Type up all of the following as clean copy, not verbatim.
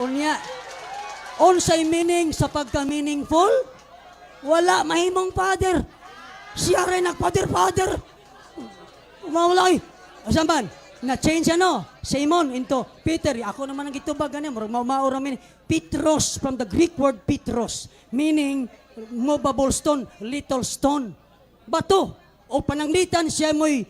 Unya, unsay meaning sa pagka-meaningful? Wala mahimong father. Siya rin nag-father. Umawalay. Asamban, na-change ano? Simon into Peter. Ako naman ang gitubag ganyan. Maura meaning. Petros, from the Greek word Petros. Meaning, movable stone, little stone. Bato. O pananglitan siya mo'y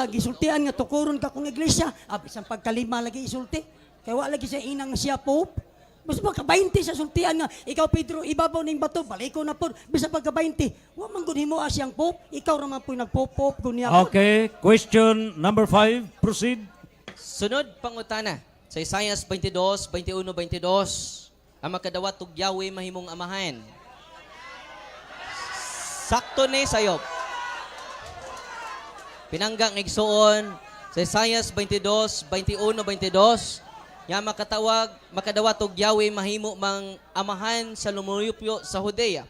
gisultian nga tukuron ka kung iglesia. Isang pagkalima lagi isulti. Kaya wala lagi siya inang siya pope. Basta pagka-20 sa sultian nga, ikaw Pedro, ibabaw ng bato, baliko na po. Basta pagka-20, wa man gud himo siyang pope, ikaw naman po nagpop-pop gunya. Okay, question number 5, proceed. Sunod pangutana sa Isaiah 22, 21, 22. Ang makadawat og Yahweh mahimong amahan. Sakto ni sayop. Pinanggang igsuon sa Isaiah 22, 21, 22. Nga makadawat og Yahweh mahimo mang amahan sa lumulupyo sa Judea.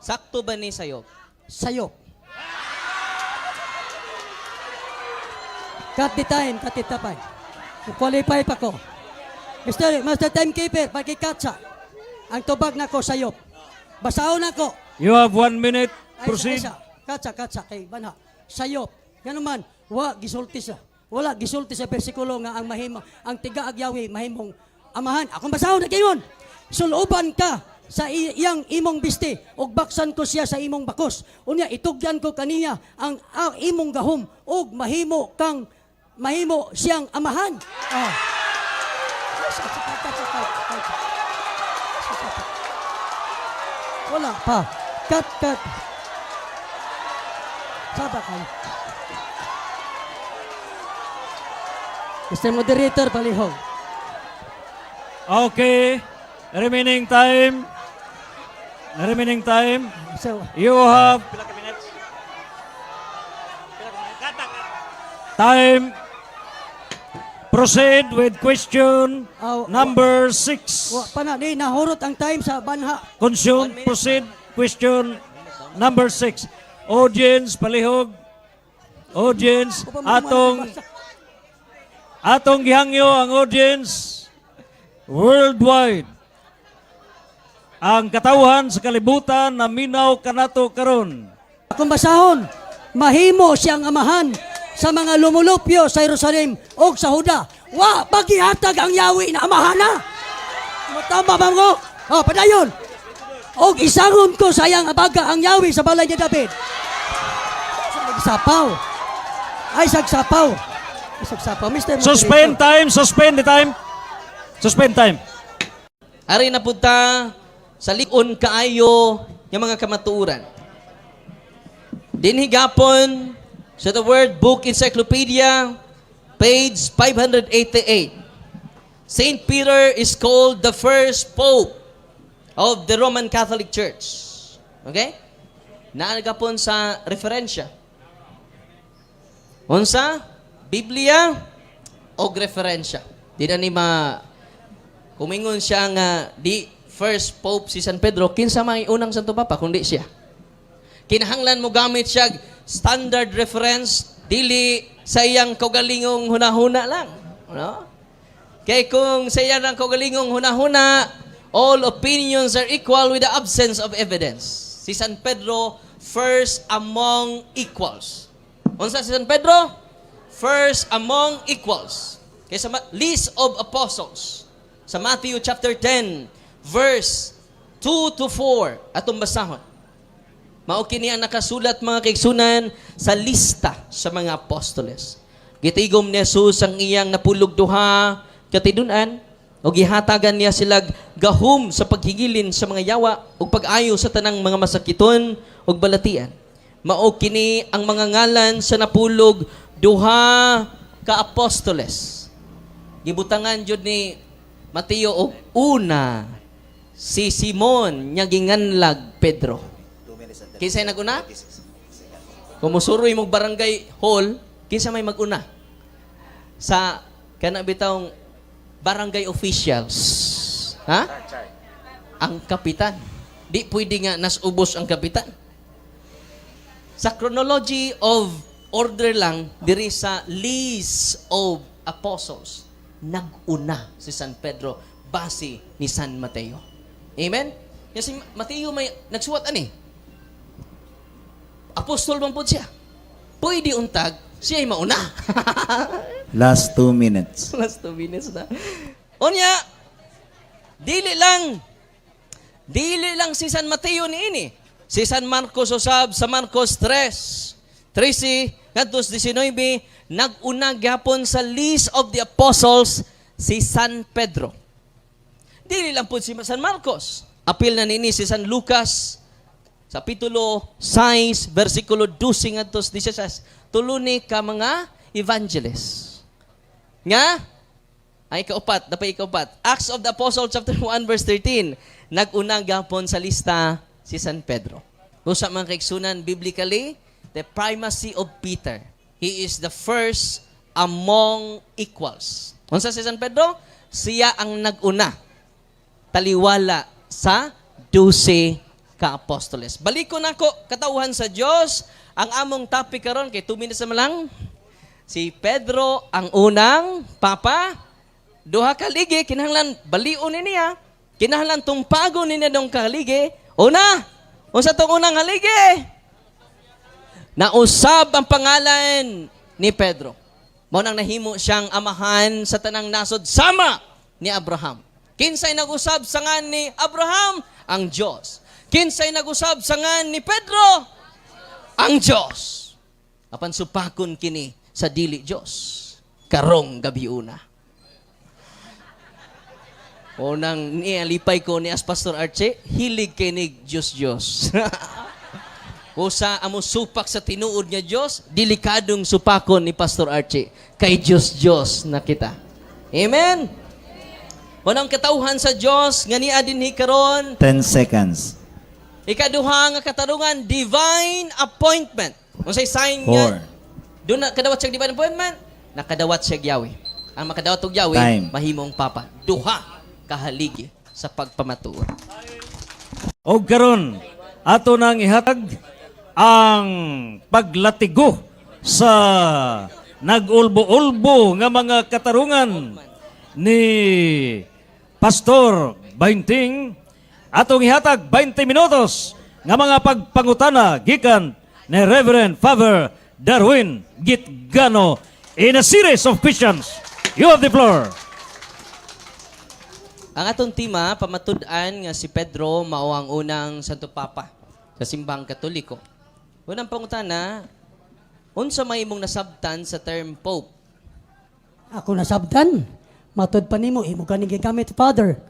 Sakto ba ni sayop? Sayo. Cut the time, cut the tapay. Qualify pa ko. Master Timekeeper, pagkikatsa. Ang tubag na ko sayop. Basahon ako. You have 1 minute, proceed. Katsa, kay banha. Sayop. Yan naman, gisulti siya. Wala gisulti sa bersikulo nga ang mahimo, ang tigaag Yahweh mahimong amahan. Akong basahon na kayon. Suluban ka sa iyang imong bisti ug baksan ko siya sa imong bakos. Unya itugyan ko kaniya ang imong gahom ug mahimo siyang amahan. Wala pa. Cut. Saba kayo. Mr. Moderator, palihog. Okay, remaining time. So, You have time. Proceed with question number 6. di nahurot ang time sa banha. Consume, proceed, question number 6. Audience, palihog. Audience, atong gihangyo ang audience worldwide. Ang katawhan sa kalibutan na minaw kanato karon. Akong basahon, mahimo siyang amahan sa mga lumulupyo sa Jerusalem o sa Huda. Wa, paghihatag ang Yahweh na amahana. Matama ba mo? Padayon. O isangon ko sayang abaga ang Yahweh sa balay ni David. Sagsapaw. Mr. Suspend the time. Suspend time. Ari na punta sa likon kaayo ng mga kamatuuran. Dinhigapon sa The Word Book Encyclopedia, page 588. Saint Peter is called the first Pope of the Roman Catholic Church. Okay? Naagapon sa referensya. Unsa? Biblia o referensya. Di na ni kumingon siya nga di first Pope si San Pedro, kinsa may unang Santo Papa, kundi siya. Kinahanglan mo gamit siya standard reference, dili sa iyang kaugalingong hunahuna lang. No? Kaya kung sa iyang kaugalingong hunahuna, all opinions are equal with the absence of evidence. Si San Pedro, first among equals. Unsa si San Pedro? First among equals. Kaya sa list of apostles, sa Matthew chapter 10, verse 2 to 4, atong basahon. Mao kini ang nakasulat mga kaigsunan sa lista sa mga apostoles. Gitigom ni Jesus ang iyang napulog duha katidun-an o gihatagan niya sila gahom sa paghigilin sa mga yawa ug pag-ayo sa tanang mga masakiton ug balatian. Mao kini ang mga ngalan sa napulog duha ka apostoles. Gibutangan jud ni Mateo og una si Simon nya ginganlag Pedro. Kinsa naguna? Kumusuroy mong barangay hall, kinsa may maguna? Sa kana bitawng barangay officials. Ha? Ang kapitan. Di pwede nga nasubos ang kapitan. Sa chronology of order lang, diri sa list of apostles, nag-una si San Pedro base ni San Mateo. Amen? Kasi Mateo may nagsuwat ani. Apostol man po siya. Pwede untag, siya ay mauna. Last 2 minutes. Last 2 minutes na. Unya, dili lang si San Mateo niini. Si San Marcos usab sa Marcos 3:13 ngadto 19 nag-una gyapon sa list of the apostles si San Pedro. Dili lang po si San Marcos. Apil na nini si San Lucas sa kapitulo 6 versikulo 12 ngadto 16. Tulo ni ka mga evangelists. Nga ay kaupat, dapat ikaupat. Acts of the Apostles chapter 1 verse 13. Nag-una gyapon sa lista si San Pedro. Usa man kaigsunan biblically, the primacy of Peter. He is the first among equals. Unsa si San Pedro? Siya ang nag-una. Taliwala sa 12 ka apostoles. Baliko nako katawhan sa Dios. Ang among topic karon kay 2 minutes na lang. Si Pedro ang unang papa. Duha ka ligi, kinahanglan balion niya. Kinahanglan tumpago niya dong kaligi. Una, unsa tong unang haligi? Nausab ang pangalan ni Pedro. Mao nang nahimo siyang amahan sa tanang nasod sama ni Abraham. Kinsay nag-usab sa ngan ni Abraham? Ang Diyos. Kinsay nag-usab sa ngan ni Pedro? Ang Diyos. Apan supakon kini sa dili Diyos. Karong gabi una. O nang nialipay ko ni as Pastor Archie, hilig kinig Diyos. Usa amo supak sa tinuod niya Diyos, delikadong supakon ni Pastor Archie. Kay Diyos na kita. Amen? Unang katauhan sa Diyos, nga niya dinhi karon. 10 seconds. Ikaduha nga katarungan, divine appointment. Unsay sign nga? 4. Doon na kadawat siya divine appointment, nakadawat siya Yahweh. Ang makadawat og Yahweh, Time. mahimong papa. Duha kahaligi sa pagpamatuod. O karon ato nang ihatag ang paglatigo sa nag-ulbo-ulbo nga mga katarungan ni Pastor Bainting. Atong ihatag 20 minutos nga mga pagpangutana gikan ni Reverend Father Darwin Gitgano in a series of questions. You have the floor. Ang atong tema, pamatud-an nga si Pedro mao ang unang Santo Papa sa simbahang Katoliko. Unang pangutana, unsa may imong nasabtan sa term Pope? Ako nasabtan. Matod pa nimo imo gani gigamit Father.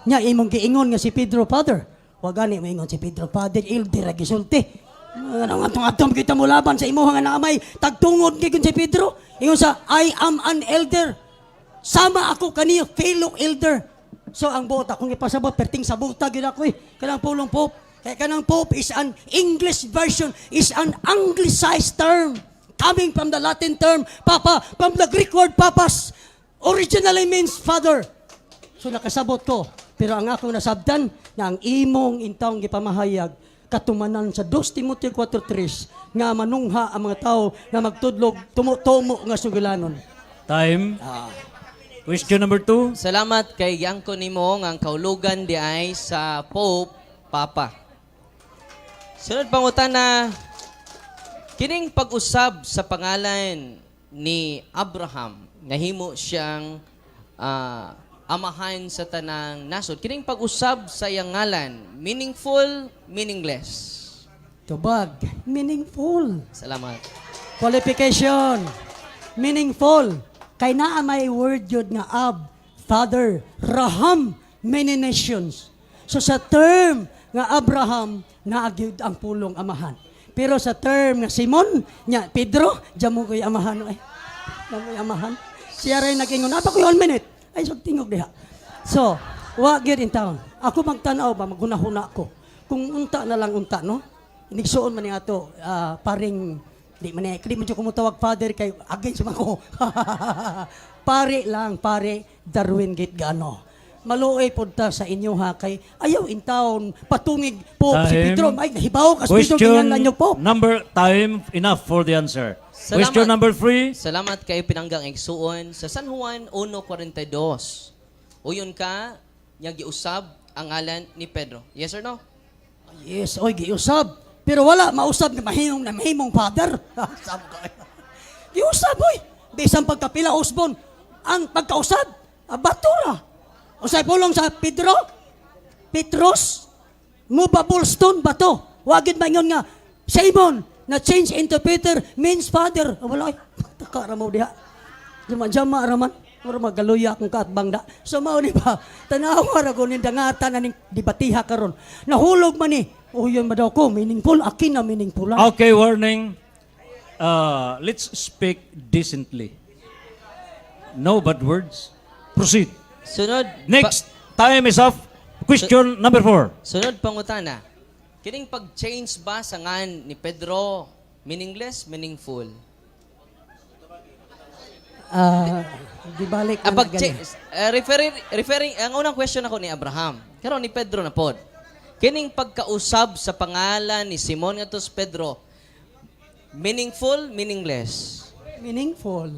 Nya imong giingon nga si Pedro Father. Wa gani mo ingon si Pedro Father ildi ra gisulti. Ano nga atong kita mo laban sa imo nga naamay tagtungod gigon si Pedro. Ingon sa I am an elder. Sama ako kaniya fellow elder. So ang buot akong ipasabot perting sa buta gyud ako eh. Kanang pulong Pope. Kaya kanang Pope is an English version, is an anglicized term. Coming from the Latin term, Papa, from the Greek word Papas. Originally means Father. So nakasabot ko. Pero ang akong nasabdan, na ang imong intawong gipamahayag, katumanan sa 2 Timoteo 4:3, nga manungha ang mga tao na magtudlog, tumutumo nga sugalanon. Time. Question number 2. Salamat kay giangko nimo nga ang kaulugan di ay sa Pope Papa. Sunod pangutana, kining pag-usab sa pangalan ni Abraham nga himo siyang amahan sa tanang nasod. Kining pag-usab sa iyang ngalan, meaningful, meaningless. Tubag, meaningful. Salamat. Qualification, meaningful. Kay naa may word yun nga Ab, Father, Raham, many nations. So sa term nga Abraham, naagyud ang pulong amahan. Pero sa term nga Simon, nya Pedro, jamo ko'y amahan. Ay, jamo'y amahan. Siya rin nag-ingon, apa ko 1 minute? Ay, tingog diha. So, wag yun in town. Ako magtanaw ba, magunahuna ko. Kung unta na lang unta, no? Nigsuon man ni ato, paring di mo kumutawag Father kay against man ko. Pare lang, pare Darwin Gitgano. Maluoy pod ta sa inyo ha kay ayaw in town patungig po si Time. Pedro ay nahibaw kas Pedro Question kinahanglan niyo po. number time enough for the answer. Salamat. Question number 3. Salamat kay pinanggang igsuon sa San Juan 1:42. uyon ka, niya giusab ang ngalan ni Pedro. Yes or no? Yes, oy, giusab. Pero wala, mausab na mahimong father. Sabi ko, giusab, oy. Bisang pagkapila usbon, ang pagkausab, batura. O sa pulong sa Petros, movable stone ba to? Wagid ba yun nga, Simon, na change into Peter means father. Wala, ay, takara mo diha. Jama-jama raman. Mura magaluya akong kaatbang da. So mao ni ba, tanawa ra ko ni dangatan na ning dibatiha karon. Nahulog man ni. O yun ba daw ko, meaningful, akin na meaningful. Okay, warning. Let's speak decently. No bad words. Proceed. Sunod. Next, time is up. Question number 4. Sunod pangutana. Kining pag-change ba sa ngan ni Pedro meaningless, meaningful? Di balik Ang na pag-change, referring, ang unang question ako ni Abraham. Karon ni Pedro na pod. Kining pagkausab sa pangalan ni Simon ngadto sa Pedro, meaningful, meaningless? Meaningful.